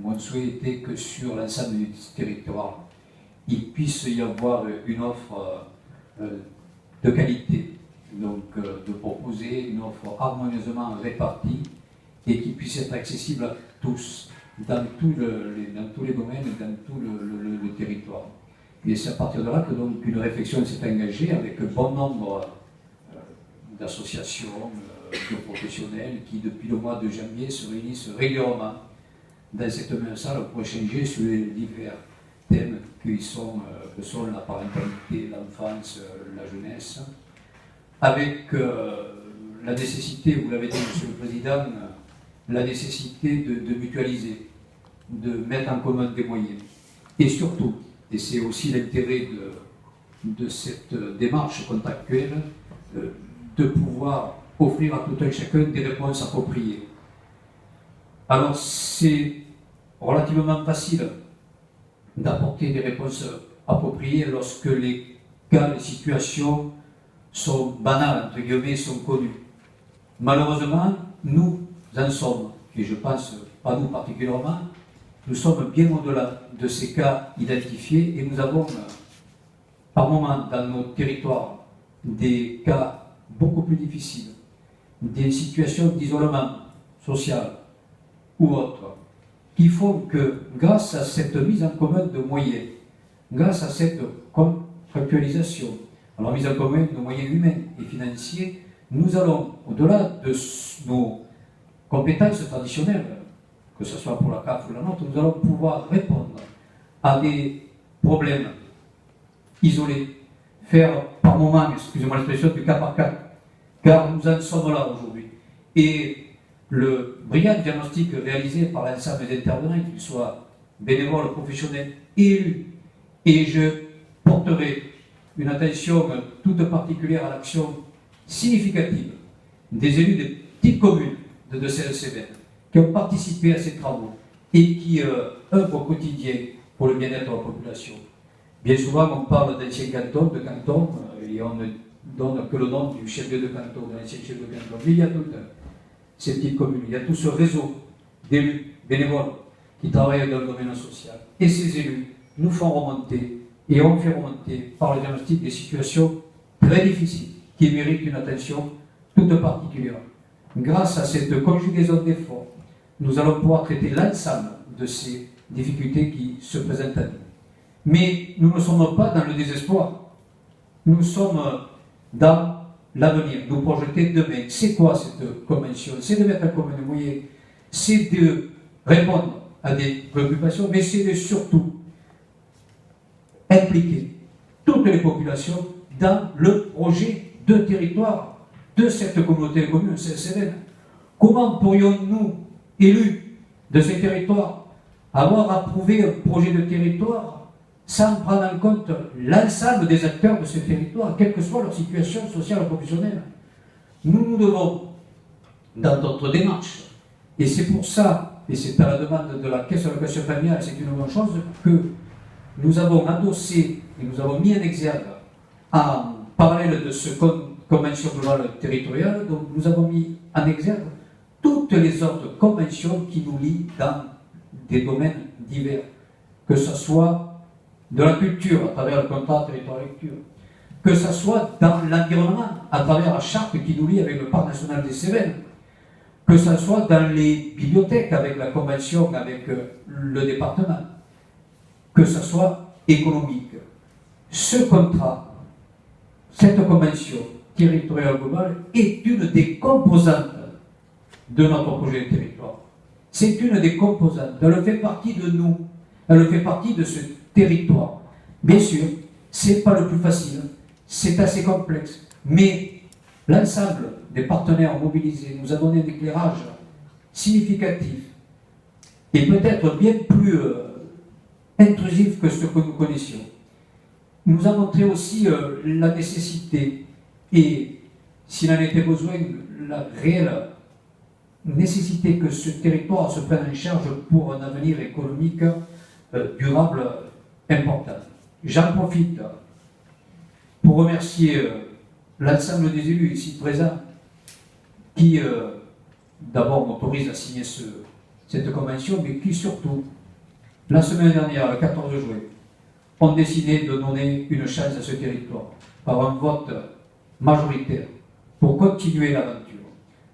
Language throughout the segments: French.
mon souhait était que sur l'ensemble du territoire, il puisse y avoir une offre de qualité, donc de proposer une offre harmonieusement répartie et qui puisse être accessible à tous, dans tous les domaines et dans tout le territoire. Et c'est à partir de là que donc une réflexion s'est engagée avec bon nombre d'associations, de professionnels qui depuis le mois de janvier se réunissent régulièrement dans cette même salle pour échanger sur les divers thèmes que sont la parentalité, l'enfance, la jeunesse, avec la nécessité, vous l'avez dit Monsieur le Président, la nécessité de mutualiser, de mettre en commun des moyens. Et surtout, et c'est aussi l'intérêt de cette démarche contractuelle, de pouvoir offrir à tout un chacun des réponses appropriées. Alors c'est relativement facile d'apporter des réponses appropriées lorsque les cas, les situations sont banales, entre guillemets, sont connues. Malheureusement, nous en sommes, et je pense pas nous particulièrement, nous sommes bien au-delà de ces cas identifiés et nous avons par moments dans nos territoires des cas beaucoup plus difficiles, des situations d'isolement social ou autres, qui font que grâce à cette mise en commun de moyens, grâce à cette contractualisation, alors mise en commun de moyens humains et financiers, nous allons, au-delà de nos compétences traditionnelles, que ce soit pour la CAF ou la nôtre, nous allons pouvoir répondre à des problèmes isolés, faire par moment, excusez-moi l'expression, du cas par cas, car nous en sommes là aujourd'hui. Et le brillant diagnostic réalisé par l'ensemble des intervenants, qu'ils soient bénévoles, professionnels, élus, et je porterai une attention toute particulière à l'action significative des élus des petites communes de Celles-Cévennes qui ont participé à ces travaux et qui œuvrent au quotidien pour le bien-être de la population. Bien souvent, on parle d'anciens cantons, de cantons, et on ne donne que le nom du chef-lieu de canton, de l'ancien chef de canton. Mais il y a toutes ces petites communes, il y a tout ce réseau d'élus bénévoles qui travaillent dans le domaine social. Et ces élus nous font remonter, et on fait remonter par le diagnostic des situations très difficiles qui méritent une attention toute particulière. Grâce à cette conjugaison d'efforts, nous allons pouvoir traiter l'ensemble de ces difficultés qui se présentent à nous. Mais nous ne sommes pas dans le désespoir. Nous sommes dans l'avenir, nous projeter demain. C'est quoi cette convention? C'est de mettre en commun des moyens, c'est de répondre à des préoccupations, mais c'est de surtout impliquer toutes les populations dans le projet de territoire de cette communauté de communes, Celles-Cévennes. Comment pourrions-nous, élus de ces territoires, avoir approuvé un projet de territoire sans prendre en compte l'ensemble des acteurs de ce territoire, quelle que soit leur situation sociale ou professionnelle? Nous devons, dans notre démarche, et c'est pour ça, et c'est à la demande de la Caisse d'allocation familiale, c'est une bonne chose, que nous avons adossé et nous avons mis en exergue, en parallèle de ce convention globale territoriale, donc nous avons mis en exergue toutes les autres conventions qui nous lient dans des domaines divers, que ce soit de la culture à travers le contrat territoire lecture, que ce soit dans l'environnement à travers la charte qui nous lie avec le Parc national des Cévennes, que ce soit dans les bibliothèques avec la convention avec le département, que ce soit économique. Ce contrat, cette convention territoriale globale est une des composantes de notre projet de territoire. C'est une des composantes. Elle fait partie de nous. Elle fait partie de ce territoire. Bien sûr, ce n'est pas le plus facile. C'est assez complexe. Mais l'ensemble des partenaires mobilisés nous a donné un éclairage significatif et peut-être bien plus intrusif que ce que nous connaissions. Il nous a montré aussi la nécessité et, s'il en était besoin, la réelle nécessité que ce territoire se prenne en charge pour un avenir économique durable important. J'en profite pour remercier l'ensemble des élus ici présents qui d'abord m'autorisent à signer cette convention, mais qui surtout, la semaine dernière, le 14 juin, ont décidé de donner une chance à ce territoire par un vote majoritaire pour continuer l'aventure.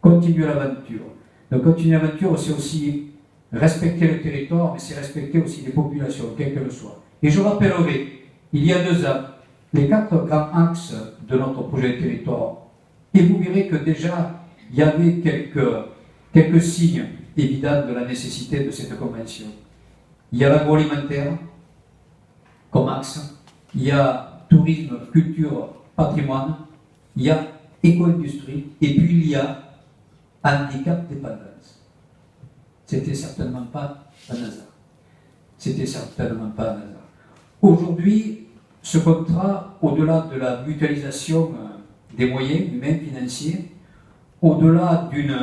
Continuer l'aventure. Donc continuer l'aventure, c'est aussi respecter le territoire, mais c'est respecter aussi les populations, quelles qu'elles soient. Et je rappellerai, il y a 2 ans, les 4 grands axes de notre projet de territoire. Et vous verrez que déjà, il y avait quelques signes évidents de la nécessité de cette convention. Il y a l'agroalimentaire comme axe, il y a tourisme, culture, patrimoine, il y a éco-industrie, et puis il y a handicap, dépendance. C'était certainement pas un hasard. C'était certainement pas un hasard. Aujourd'hui, ce contrat, au-delà de la mutualisation des moyens humains, financiers, au-delà d'une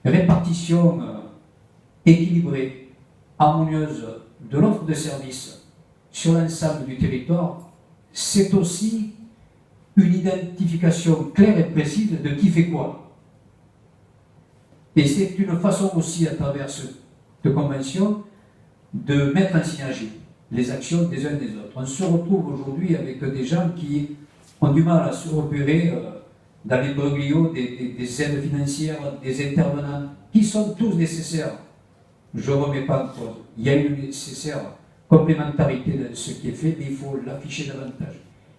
répartition équilibrée, harmonieuse de l'offre de services sur l'ensemble du territoire, c'est aussi une identification claire et précise de qui fait quoi. Et c'est une façon aussi, à travers cette convention, de mettre en synergie les actions des uns des autres. On se retrouve aujourd'hui avec des gens qui ont du mal à se repérer dans les broglios des aides financières, des intervenants, qui sont tous nécessaires. Je ne remets pas en cause. Il y a une nécessaire complémentarité de ce qui est fait, mais il faut l'afficher davantage.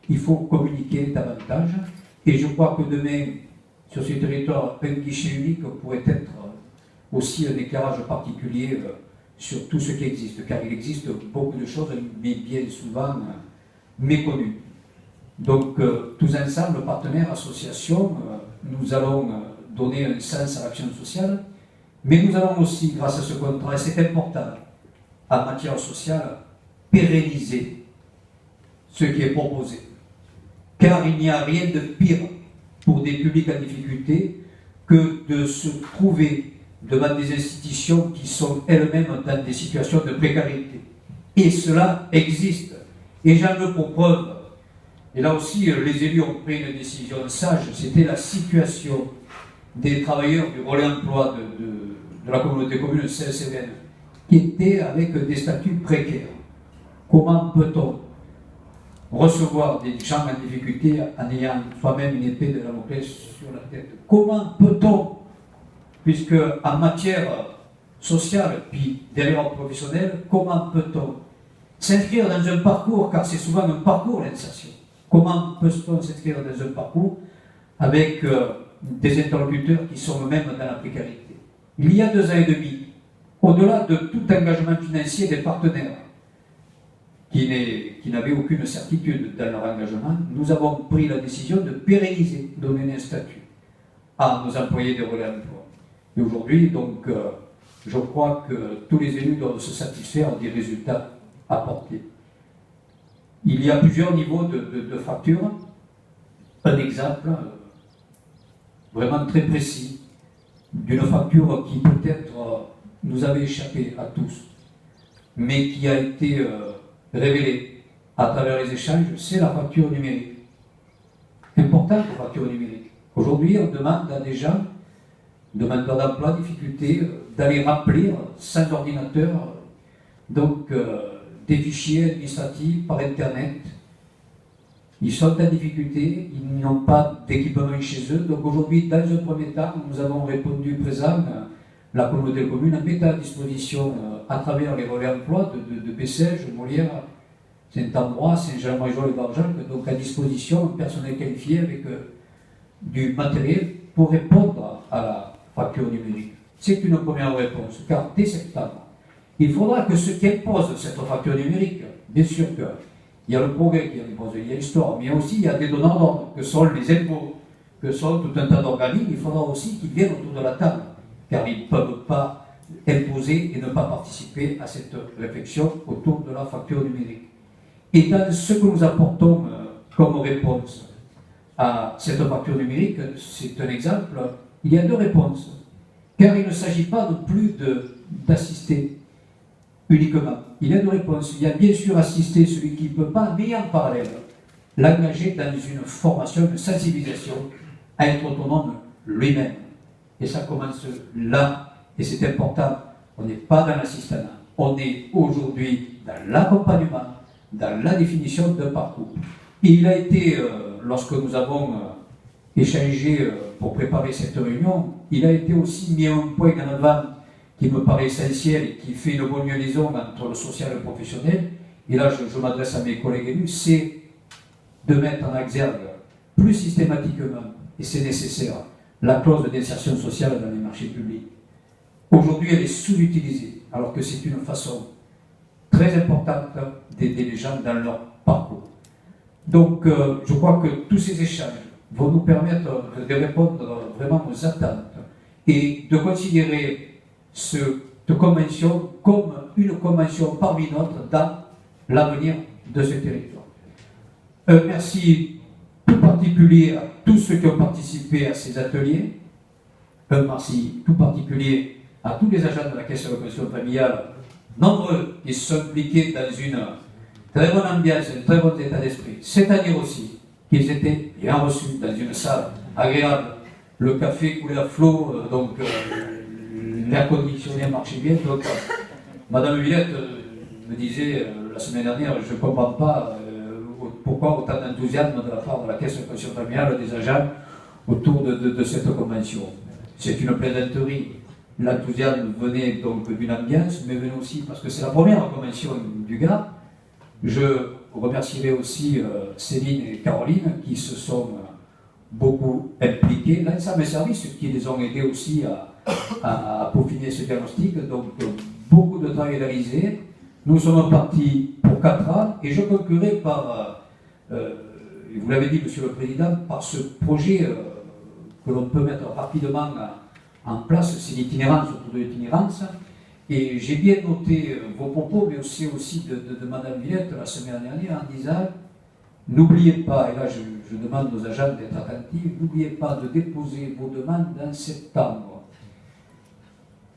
Il faut communiquer davantage. Et je crois que demain, sur ce territoire, un guichet unique pourrait être aussi un éclairage particulier sur tout ce qui existe, car il existe beaucoup de choses, mais bien souvent méconnues. Donc, tous ensemble, partenaires, associations, nous allons donner un sens à l'action sociale, mais nous allons aussi, grâce à ce contrat, et c'est important, en matière sociale, pérenniser ce qui est proposé. Car il n'y a rien de pire pour des publics en difficulté que de se trouver devant des institutions qui sont elles-mêmes dans des situations de précarité. Et cela existe. Et j'en veux pour preuve, et là aussi les élus ont pris une décision sage, c'était la situation des travailleurs du relais emploi de la communauté commune CSVN, qui étaient avec des statuts précaires. Comment peut-on recevoir des gens en difficulté en ayant soi-même une épée de Damoclès sur la tête? Comment peut-on, puisque en matière sociale, puis derrière professionnelle, comment peut-on s'inscrire dans un parcours, car c'est souvent un parcours l'insertion. Comment peut-on s'inscrire dans un parcours avec des interlocuteurs qui sont eux-mêmes dans la précarité? Il y a 2 ans et demi, au-delà de tout engagement financier des partenaires, qui n'avaient aucune certitude dans leur engagement, nous avons pris la décision de pérenniser, de donner un statut à nos employés des relais emploi. Et aujourd'hui, donc, je crois que tous les élus doivent se satisfaire des résultats apportés. Il y a plusieurs niveaux de facture. Un exemple vraiment très précis d'une facture qui peut-être nous avait échappé à tous, mais qui a été révélée à travers les échanges, c'est la facture numérique. Importante la facture numérique. Aujourd'hui, on demande à des gens, demandeurs d'emploi, difficulté, d'aller remplir sans ordinateur, donc des fichiers administratifs par Internet. Ils sont en difficulté, ils n'ont pas d'équipement chez eux. Donc aujourd'hui, dans un premier temps, nous avons répondu présent, la communauté de communes, en mettant à disposition, à travers les relais emploi de Bessèges, Molière, Saint-Ambroise, Saint-Jean-Major et Barjac, donc à disposition un personnel qualifié avec du matériel pour répondre à la facture numérique. C'est une première réponse, car dès septembre, il faudra que ceux qui imposent cette facture numérique, bien sûr qu'il y a le progrès qui impose, il y a l'histoire, mais aussi il y a des donneurs d'ordre, que sont les impôts, que sont tout un tas d'organismes, il faudra aussi qu'ils viennent autour de la table, car ils ne peuvent pas imposer et ne pas participer à cette réflexion autour de la facture numérique. Et dans ce que nous apportons comme réponse à cette facture numérique, c'est un exemple, il y a 2 réponses. Car il ne s'agit pas non plus d'assister uniquement. Il y a 2 réponses. Il y a bien sûr assister celui qui ne peut pas, mais en parallèle, l'engager dans une formation, une sensibilisation à être autonome lui-même. Et ça commence là, et c'est important On n'est pas dans l'assistanat. On est aujourd'hui dans l'accompagnement, dans la définition d'un parcours. Et il a été, lorsque nous avons échangé pour préparer cette réunion, il a été aussi mis un point en avant qui me paraît essentiel et qui fait une bonne liaison entre le social et le professionnel. Et là, je m'adresse à mes collègues élus, c'est de mettre en exergue plus systématiquement, et c'est nécessaire, la clause d'insertion sociale dans les marchés publics. Aujourd'hui, elle est sous-utilisée, alors que c'est une façon très importante d'aider les gens dans leur parcours. Donc, je crois que tous ces échanges vont nous permettre de répondre vraiment aux attentes et de considérer cette convention comme une convention parmi d'autres dans l'avenir de ce territoire. Merci tout particulier à tous ceux qui ont participé à ces ateliers. Merci tout particulier à tous les agents de la Caisse de reconstruction familiale, nombreux qui se sont impliqués dans une très bonne ambiance, un très bon état d'esprit. C'est-à-dire aussi qu'ils étaient bien reçus dans une salle agréable. Le café coulait à flot, donc l'air conditionné marchait bien. Donc, Madame Villette me disait la semaine dernière, je ne comprends pas pourquoi autant d'enthousiasme de la part de la Caisse de reconstruction familiale des agents autour de cette convention. C'est une plaisanterie. L'enthousiasme venait donc d'une ambiance, mais venait aussi parce que c'est la première convention du Gard. Je remercierai aussi Céline et Caroline qui se sont beaucoup impliquées, l'ensemble des services qui les ont aidés aussi à peaufiner ce diagnostic. Donc beaucoup de travail réalisé. Nous sommes partis pour 4 ans et je conclurai par, vous l'avez dit Monsieur le Président, par ce projet que l'on peut mettre rapidement en place, c'est l'itinérance autour de l'itinérance. Et j'ai bien noté vos propos, mais aussi de Madame Villette la semaine dernière en disant n'oubliez pas, et là je demande aux agents d'être attentifs, n'oubliez pas de déposer vos demandes en septembre.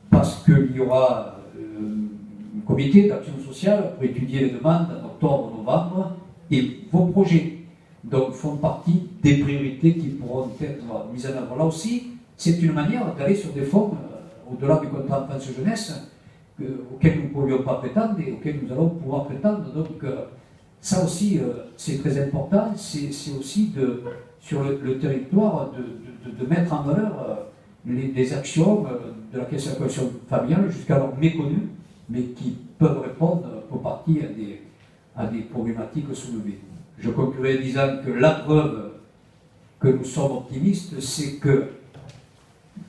Parce qu'il y aura un comité d'action sociale pour étudier les demandes en octobre, novembre, et vos projets donc font partie des priorités qui pourront être mises en œuvre. Là aussi, c'est une manière d'aller sur des fonds au-delà du contrat enfance-jeunesse auxquels nous ne pouvions pas prétendre et auxquels nous allons pouvoir prétendre. Donc ça aussi, c'est très important. C'est aussi sur le territoire de mettre en valeur les actions de la Caisse de reconstruction familiale jusqu'alors méconnues, mais qui peuvent répondre pour partie à des problématiques soulevées. Je conclurai en disant que la preuve que nous sommes optimistes, c'est que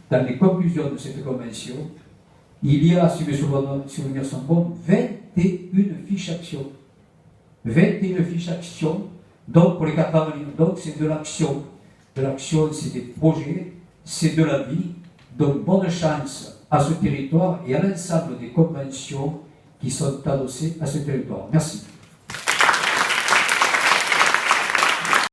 dans les conclusions de cette convention, il y a, si mes souvenirs sont bons, 21 fiches actions. 21 fiches actions, donc pour les 4 ans, donc c'est de l'action. De l'action, c'est des projets, c'est de la vie. Donc bonne chance à ce territoire et à l'ensemble des conventions qui sont adossées à ce territoire. Merci.